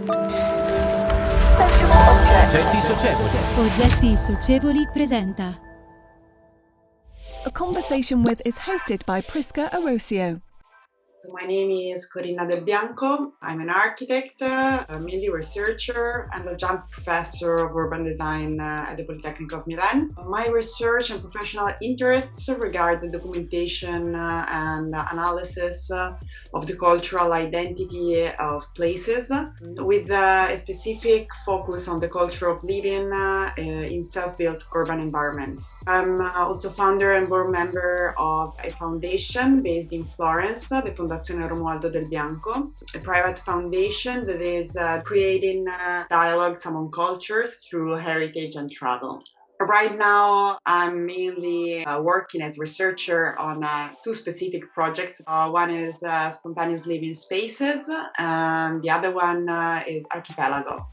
Oggetti socievoli. Oggetti Socievoli presenta. A Conversation With is hosted by Prisca Arosio. My name is Corina Del Bianco. I'm an architect, mainly researcher, and adjunct professor of urban design at the Polytechnic of Milan. My research and professional interests regard the documentation and analysis of the cultural identity of places, with a specific focus on the culture of living in self-built urban environments. I'm also founder and board member of a foundation based in Florence, the Fondazione Romualdo Del Bianco, a private foundation that is creating dialogues among cultures through heritage and travel. Right now, I'm mainly working as researcher on two specific projects. One is Spontaneous Living Spaces, and the other one is Archipelago.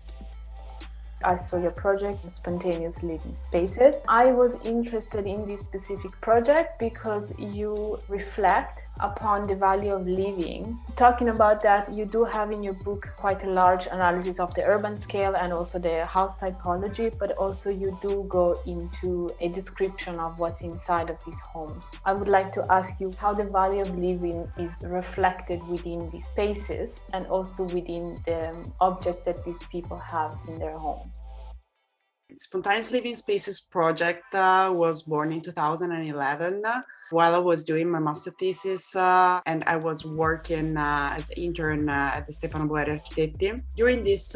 I saw your project, Spontaneous Living Spaces. I was interested in this specific project because you reflect upon the value of living. Talking about that, you do have in your book quite a large analysis of the urban scale and also the house typology, but also you do go into a description of what's inside of these homes. I would like to ask you how the value of living is reflected within these spaces and also within the objects that these people have in their home. Spontaneous Living Spaces project was born in 2011 while I was doing my master thesis and I was working as an intern at the Stefano Boeri Architetti. During this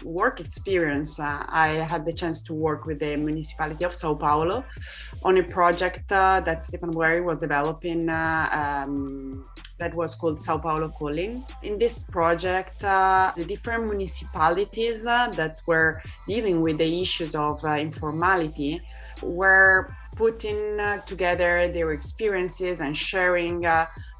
work experience, I had the chance to work with the municipality of Sao Paulo on a project that Stefano Boeri was developing that was called Sao Paulo Calling. In this project, the different municipalities that were dealing with the issues of informality were putting together their experiences and sharing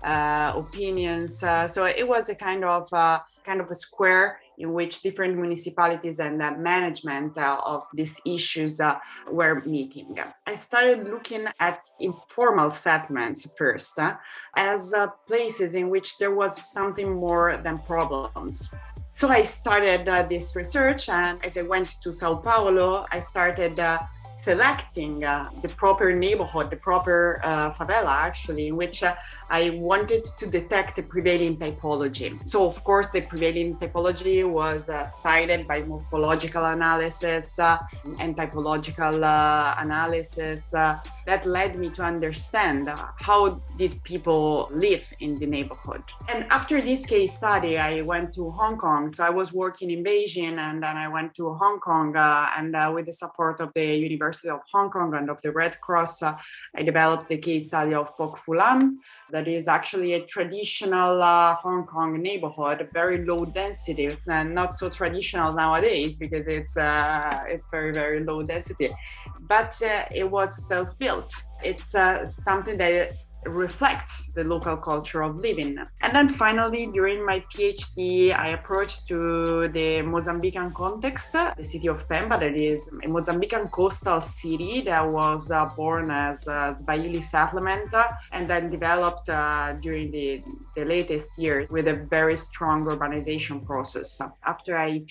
opinions. So it was a kind of a square in which different municipalities and the management of these issues were meeting. I started looking at informal settlements first as places in which there was something more than problems. So I started this research, and as I went to Sao Paulo, I started selecting the proper neighborhood, the proper favela actually, in which I wanted to detect the prevailing typology. So of course the prevailing typology was cited by morphological analysis and typological analysis that led me to understand how did people live in the neighborhood. And after this case study, I went to Hong Kong. So I was working in Beijing, and then I went to Hong Kong and with the support of the University of Hong Kong and of the Red Cross, I developed the case study of Pok Fu Lam. That is actually a traditional Hong Kong neighborhood, very low density. It's not so traditional nowadays because it's very, very low density. But it was self-built. It's something that reflects the local culture of living. And then finally, during my PhD, I approached to the Mozambican context, the city of Pemba, that is a Mozambican coastal city that was born as a Swahili settlement and then developed during the latest years with a very strong urbanization process. After I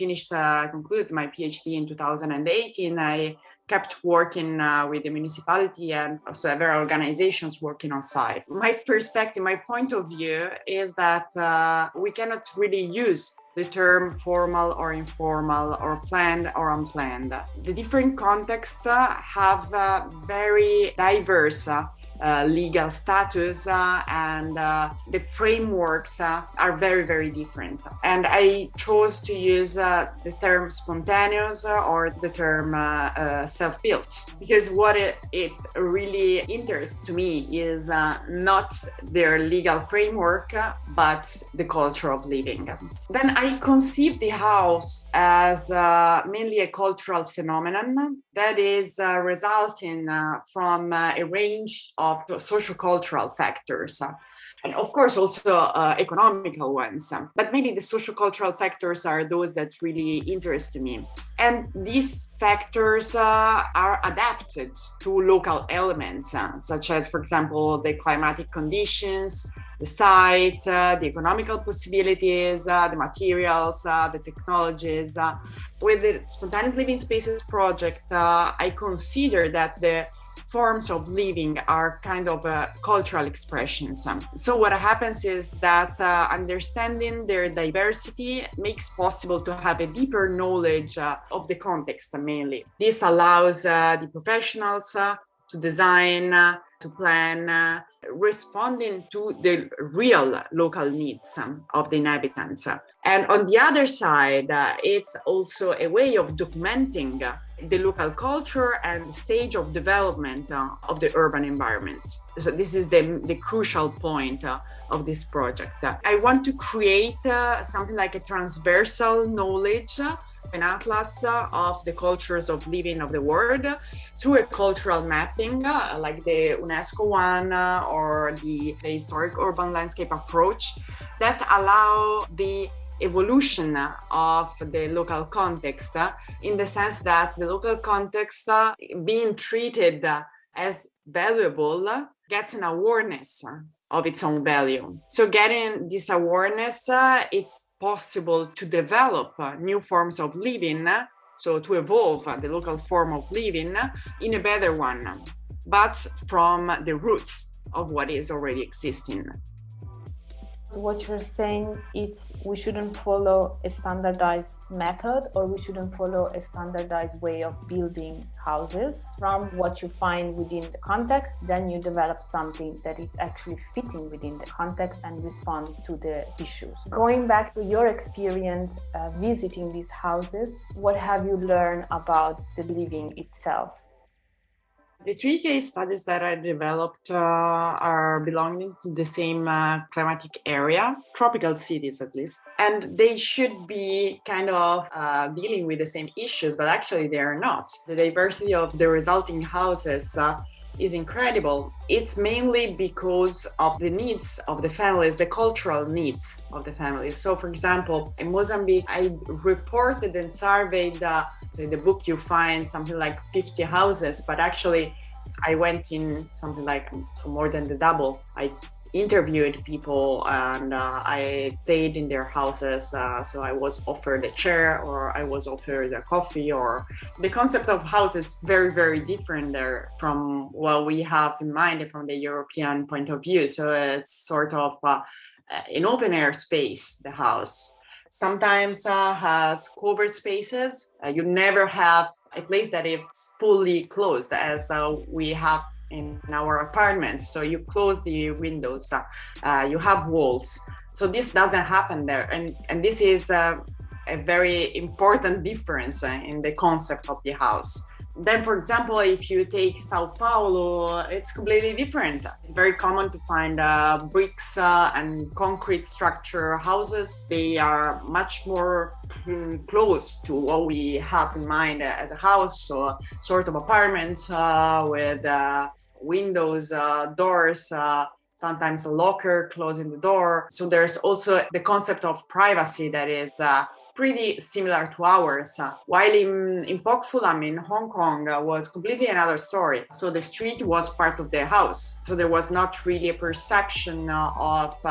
concluded my PhD in 2018, I kept working with the municipality and several organizations working on site. My perspective, my point of view is that we cannot really use the term formal or informal or planned or unplanned. The different contexts have very diverse legal status and the frameworks are very, very different. And I chose to use the term spontaneous or the term self-built, because what it really interests to me is not their legal framework, but the culture of living. Then I conceived the house as mainly a cultural phenomenon that is resulting from a range of socio-cultural factors, and of course also economical ones. But maybe the socio-cultural factors are those that really interest me. And these factors are adapted to local elements, such as, for example, the climatic conditions, the site, the economical possibilities, the materials, the technologies. With the Spontaneous Living Spaces project, I consider that the forms of living are kind of cultural expressions. So what happens is that understanding their diversity makes possible to have a deeper knowledge of the context mainly. This allows the professionals to design, to plan, responding to the real local needs of the inhabitants. And on the other side, it's also a way of documenting the local culture and stage of development of the urban environments. So this is the crucial point of this project. I want to create something like a transversal knowledge, an atlas of the cultures of living of the world through a cultural mapping, like the UNESCO one or the historic urban landscape approach, that allow the evolution of the local context, in the sense that the local context being treated as valuable gets an awareness of its own value. So getting this awareness, it's possible to develop new forms of living, so to evolve the local form of living in a better one, but from the roots of what is already existing. What you're saying is we shouldn't follow a standardized method, or we shouldn't follow a standardized way of building houses. From what you find within the context, then you develop something that is actually fitting within the context and respond to the issues. Going back to your experience visiting these houses, what have you learned about the living itself? The 3 case studies that I developed are belonging to the same climatic area, tropical cities at least, and they should be kind of dealing with the same issues, but actually they are not. The diversity of the resulting houses is incredible. It's mainly because of the needs of the families, the cultural needs of the families. So for example, in Mozambique, I reported and surveyed, in the book you find something like 50 houses, but actually I went in something like more than the double. I interviewed people and I stayed in their houses. So I was offered a chair, or I was offered a coffee, or the concept of house is very, very different there from what we have in mind from the European point of view. So it's sort of an open air space, the house. Sometimes has covered spaces. You never have a place that is fully closed as we have in our apartments. So you close the windows, you have walls. So this doesn't happen there. And this is a very important difference in the concept of the house. Then, for example, if you take Sao Paulo, it's completely different. It's very common to find bricks and concrete structure houses. They are much more close to what we have in mind as a house, so sort of apartments with windows, doors, sometimes a locker closing the door. So there's also the concept of privacy that is pretty similar to ours. While in Pok Fulam in Hong Kong was completely another story. So the street was part of the house. So there was not really a perception of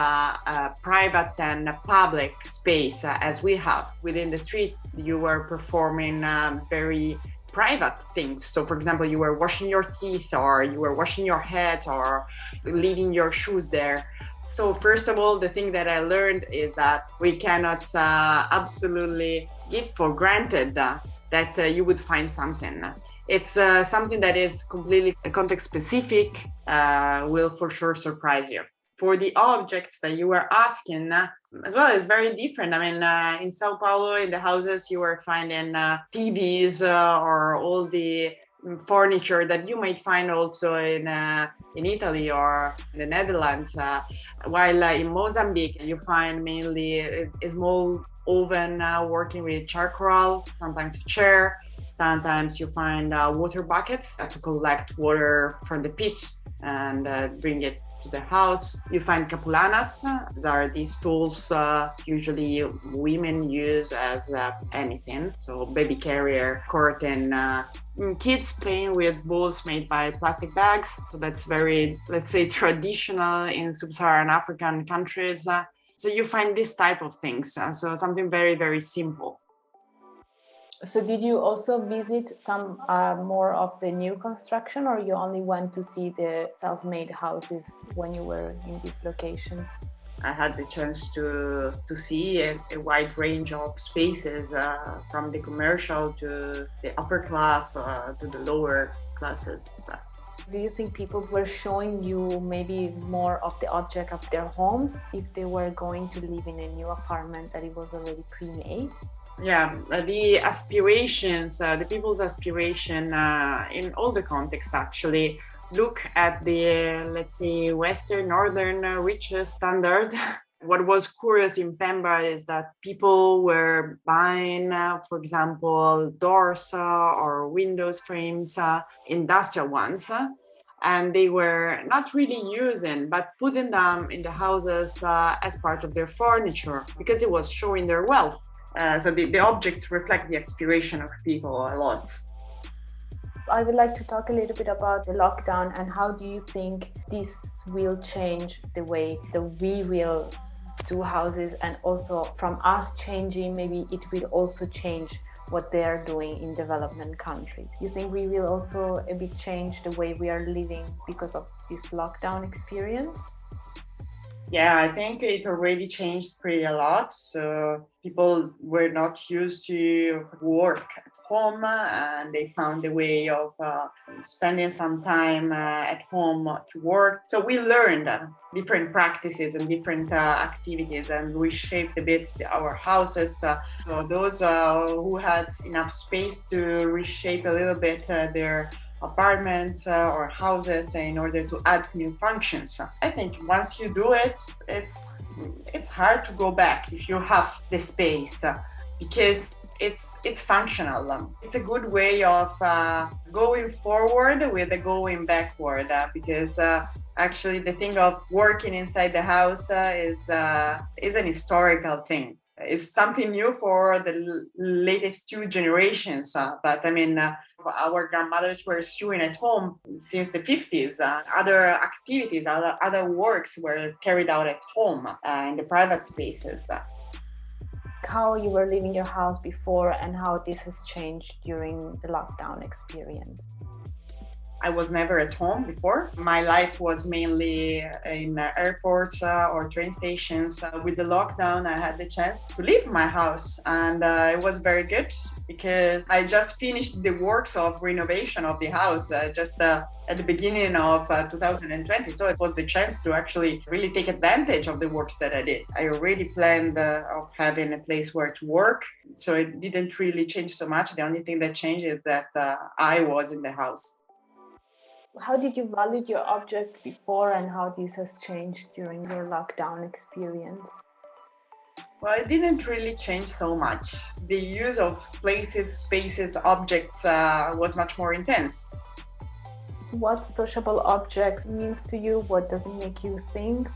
private and public space as we have. Within the street, you were performing very private things. So for example, you were washing your teeth, or you were washing your head, or leaving your shoes there. So first of all, the thing that I learned is that we cannot absolutely give for granted that you would find something. It's something that is completely context specific, will for sure surprise you. For the objects that you were asking, as well, it's very different. I mean, in Sao Paulo, in the houses, you were finding TVs or all the furniture that you might find also in Italy or in the Netherlands. While in Mozambique, you find mainly a small oven working with charcoal, sometimes a chair. Sometimes you find water buckets to collect water from the pit and bring it to the house. You find capulanas. That are these tools usually women use as anything. So baby carrier, curtain, kids playing with balls made by plastic bags. So that's very, let's say, traditional in sub-Saharan African countries. So you find this type of things. So something very, very simple. So did you also visit some more of the new construction, or you only went to see the self-made houses when you were in this location? I had the chance to see a wide range of spaces, from the commercial to the upper class to the lower classes. Do you think people were showing you maybe more of the object of their homes if they were going to live in a new apartment that it was already pre-made? Yeah, the aspirations, the people's aspiration in all the contexts actually look at the, let's say, Western, Northern, rich standard. What was curious in Pemba is that people were buying, for example, doors or windows frames, industrial ones, and they were not really using, but putting them in the houses as part of their furniture because it was showing their wealth. So the objects reflect the aspiration of people a lot. I would like to talk a little bit about the lockdown and how do you think this will change the way that we will do houses, and also from us changing, maybe it will also change what they are doing in development countries. You think we will also a bit change the way we are living because of this lockdown experience? Yeah, I think it already changed pretty a lot. So people were not used to work at home, and they found a way of spending some time at home to work. So we learned different practices and different activities, and we shaped a bit our houses. So those who had enough space to reshape a little bit their apartments or houses in order to add new functions. I think once you do it, it's hard to go back if you have the space, because it's functional. It's a good way of going forward with the going backward, because actually the thing of working inside the house is an historical thing. It's something new for the latest two generations, but I mean, our grandmothers were sewing at home since the 50s. Other activities, other works were carried out at home in the private spaces. How you were living your house before and how this has changed during the lockdown experience? I was never at home before. My life was mainly in airports or train stations. With the lockdown, I had the chance to leave my house, and it was very good because I just finished the works of renovation of the house just at the beginning of 2020. So it was the chance to actually really take advantage of the works that I did. I already planned of having a place where to work, so it didn't really change so much. The only thing that changed is that I was in the house. How did you value your objects before, and how this has changed during your lockdown experience? Well, it didn't really change so much. The use of places, spaces, objects was much more intense. What sociable object means to you? What does it make you think?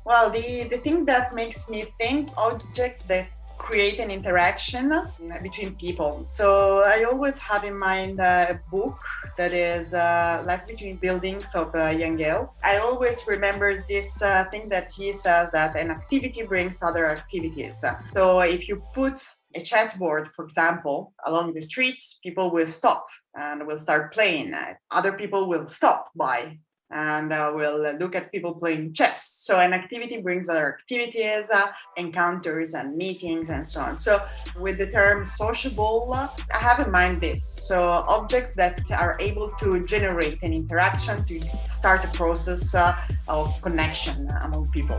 Well, the thing that makes me think, objects that create an interaction between people. So I always have in mind a book that is Life Between Buildings of Jan Gehl. I always remember this thing that he says, that an activity brings other activities. So if you put a chessboard, for example, along the street, people will stop and will start playing. Other people will stop by and we'll look at people playing chess. So an activity brings other activities, encounters and meetings and so on. So with the term sociable, I have in mind this. So objects that are able to generate an interaction, to start a process of connection among people.